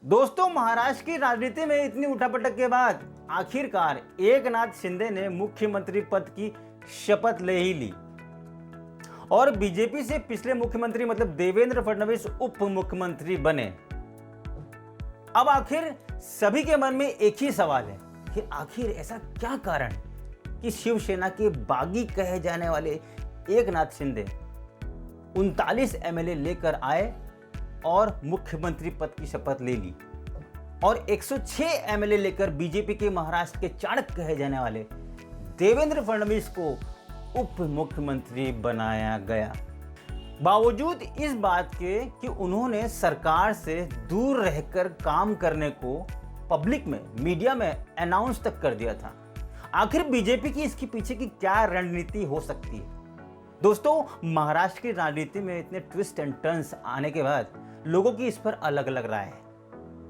दोस्तों, महाराष्ट्र की राजनीति में इतनी उठापटक के बाद आखिरकार एकनाथ शिंदे ने मुख्यमंत्री पद की शपथ ले ही ली और बीजेपी से पिछले मुख्यमंत्री मतलब देवेंद्र फडणवीस उप मुख्यमंत्री बने। अब आखिर सभी के मन में एक ही सवाल है कि आखिर ऐसा क्या कारण है कि शिवसेना के बागी कहे जाने वाले एकनाथ शिंदे 39 एमएलए लेकर आए और मुख्यमंत्री पद की शपथ ले ली और 106 एमएलए लेकर बीजेपी के महाराष्ट्र के चाणक्य कहे जाने वाले देवेंद्र फडणवीस को उप मुख्यमंत्री बनाया गया। बावजूद इस बात के कि उन्होंने सरकार से दूर रहकर काम करने को पब्लिक में, मीडिया में अनाउंस तक कर दिया था। आखिर बीजेपी की इसके पीछे की क्या रणनीति हो सकती है? दोस्तों, महाराष्ट्र की राजनीति में इतने ट्विस्ट एंड टर्न्स आने के बाद लोगों की इस पर अलग अलग राय है।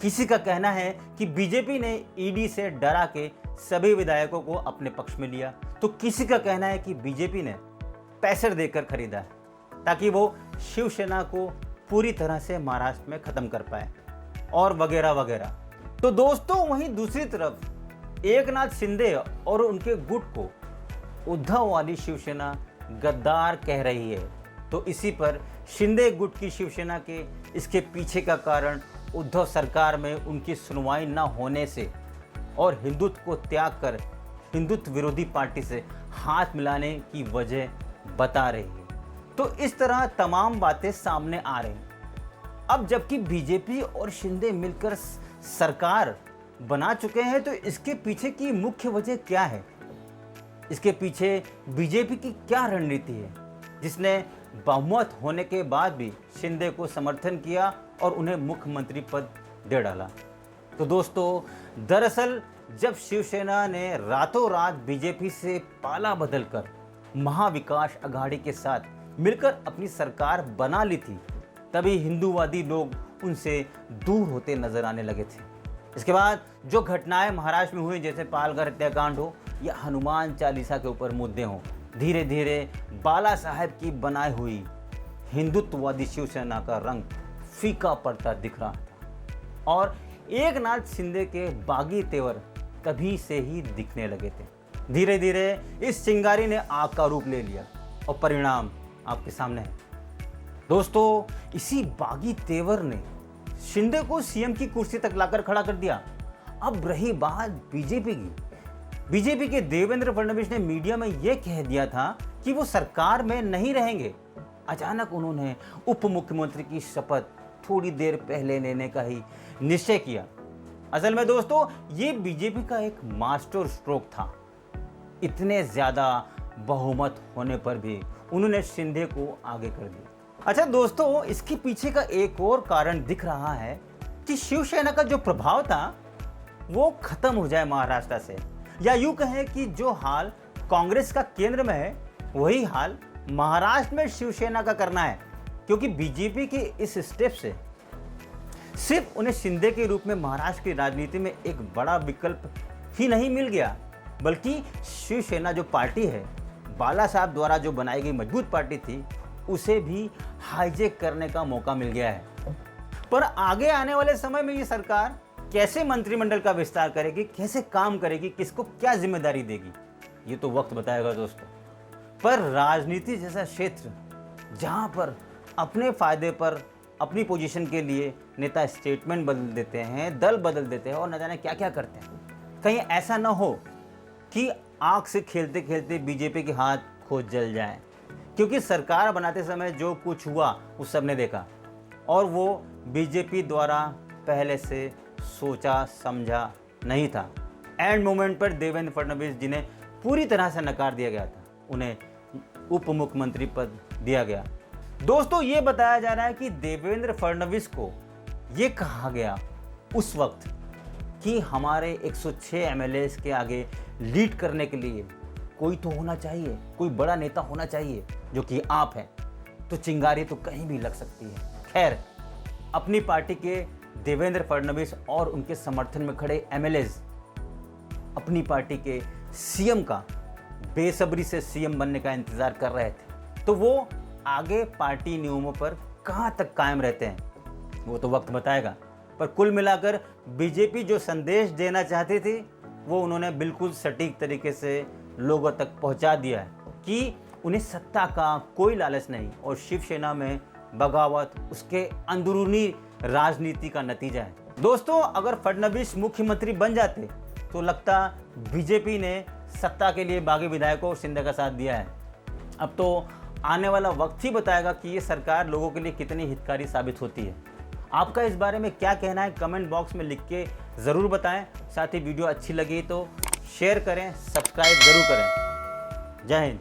किसी का कहना है कि बीजेपी ने ईडी से डरा के सभी विधायकों को अपने पक्ष में लिया, तो किसी का कहना है कि बीजेपी ने पैसे देकर खरीदा है ताकि वो शिवसेना को पूरी तरह से महाराष्ट्र में खत्म कर पाए और वगैरह वगैरह। तो दोस्तों, वहीं दूसरी तरफ एकनाथ शिंदे और उनके गुट को उद्धव वाली शिवसेना गद्दार कह रही है। तो इसी पर शिंदे गुट की शिवसेना के इसके पीछे का कारण उद्धव सरकार में उनकी सुनवाई न होने से और हिंदुत्व को त्याग कर हिंदुत्व विरोधी पार्टी से हाथ मिलाने की वजह बता रही है। तो इस तरह तमाम बातें सामने आ रही हैं। अब जबकि बीजेपी और शिंदे मिलकर सरकार बना चुके हैं, तो इसके पीछे की मुख्य वजह क्या है? इसके पीछे बीजेपी की क्या रणनीति है जिसने बहुमत होने के बाद भी शिंदे को समर्थन किया और उन्हें मुख्यमंत्री पद दे डाला? तो दोस्तों, दरअसल जब शिवसेना ने रातों रात बीजेपी से पाला बदलकर महाविकास अघाड़ी के साथ मिलकर अपनी सरकार बना ली थी, तभी हिंदूवादी लोग उनसे दूर होते नजर आने लगे थे। इसके बाद जो घटनाएं महाराष्ट्र में हुई, जैसे पालघर हत्याकांड हो या हनुमान चालीसा के ऊपर मुद्दे हों, धीरे धीरे बाला साहेब की बनाई हुई हिंदुत्ववादी शिवसेना का रंग फीका पड़ता दिख रहा था और एकनाथ शिंदे के बागी तेवर तभी से ही दिखने लगे थे। धीरे धीरे इस चिंगारी ने आग का रूप ले लिया और परिणाम आपके सामने है। दोस्तों, इसी बागी तेवर ने शिंदे को सीएम की कुर्सी तक लाकर खड़ा कर दिया। अब रही बात बीजेपी के देवेंद्र फडणवीस ने मीडिया में यह कह दिया था कि वो सरकार में नहीं रहेंगे। अचानक उन्होंने उप मुख्यमंत्री की शपथ थोड़ी देर पहले लेने का ही निश्चय किया। असल में दोस्तों, ये बीजेपी का एक मास्टर स्ट्रोक था। इतने ज्यादा बहुमत होने पर भी उन्होंने शिंदे को आगे कर दिया। अच्छा दोस्तों, इसके पीछे का एक और कारण दिख रहा है कि शिवसेना का जो प्रभाव था वो खत्म हो जाए महाराष्ट्र से, या यूं कहें कि जो हाल कांग्रेस का केंद्र में है वही हाल महाराष्ट्र में शिवसेना का करना है। क्योंकि बीजेपी के इस स्टेप से सिर्फ उन्हें शिंदे के रूप में महाराष्ट्र की राजनीति में एक बड़ा विकल्प ही नहीं मिल गया, बल्कि शिवसेना जो पार्टी है, बाला साहब द्वारा जो बनाई गई मजबूत पार्टी थी, उसे भी हाईजैक करने का मौका मिल गया है। पर आगे आने वाले समय में ये सरकार कैसे मंत्रिमंडल का विस्तार करेगी, कैसे काम करेगी, किसको क्या जिम्मेदारी देगी, ये तो वक्त बताएगा दोस्तों। पर राजनीति जैसा क्षेत्र जहां पर अपने फायदे पर, अपनी पोजीशन के लिए नेता स्टेटमेंट बदल देते हैं, दल बदल देते हैं और न जाने क्या क्या करते हैं, कहीं ऐसा ना हो कि आग से खेलते खेलते बीजेपी के हाथ खोज जल जाए। क्योंकि सरकार बनाते समय जो कुछ हुआ उस सब ने देखा और वो बीजेपी द्वारा पहले से सोचा समझा नहीं था। एंड मोमेंट पर देवेंद्र फडणवीस जिन्हें पूरी तरह से नकार दिया गया था, उन्हें उप मुख्यमंत्री पद दिया गया। दोस्तों, ये बताया जा रहा है कि देवेंद्र फडणवीस को ये कहा गया उस वक्त कि हमारे 106 एमएलए के आगे लीड करने के लिए कोई तो होना चाहिए, कोई बड़ा नेता होना चाहिए, जो कि आप हैं। तो चिंगारी तो कहीं भी लग सकती है। खैर, अपनी पार्टी के देवेंद्र फडणवीस और उनके समर्थन में खड़े एमएलएज अपनी पार्टी के सीएम का बेसब्री से सीएम बनने का इंतजार कर रहे थे। तो वो आगे पार्टी नियमों पर कहां तक कायम रहते हैं वो तो वक्त बताएगा। पर कुल मिलाकर बीजेपी जो संदेश देना चाहती थी वो उन्होंने बिल्कुल सटीक तरीके से लोगों तक पहुंचा दिया है कि उन्हें सत्ता का कोई लालच नहीं और शिवसेना में बगावत उसके अंदरूनी राजनीति का नतीजा है। दोस्तों, अगर फडणवीस मुख्यमंत्री बन जाते तो लगता बीजेपी ने सत्ता के लिए बागी विधायकों और शिंदे का साथ दिया है। अब तो आने वाला वक्त ही बताएगा कि ये सरकार लोगों के लिए कितनी हितकारी साबित होती है। आपका इस बारे में क्या कहना है कमेंट बॉक्स में लिख के ज़रूर बताएं। साथ ही वीडियो अच्छी लगी तो शेयर करें, सब्सक्राइब ज़रूर करें। जय हिंद।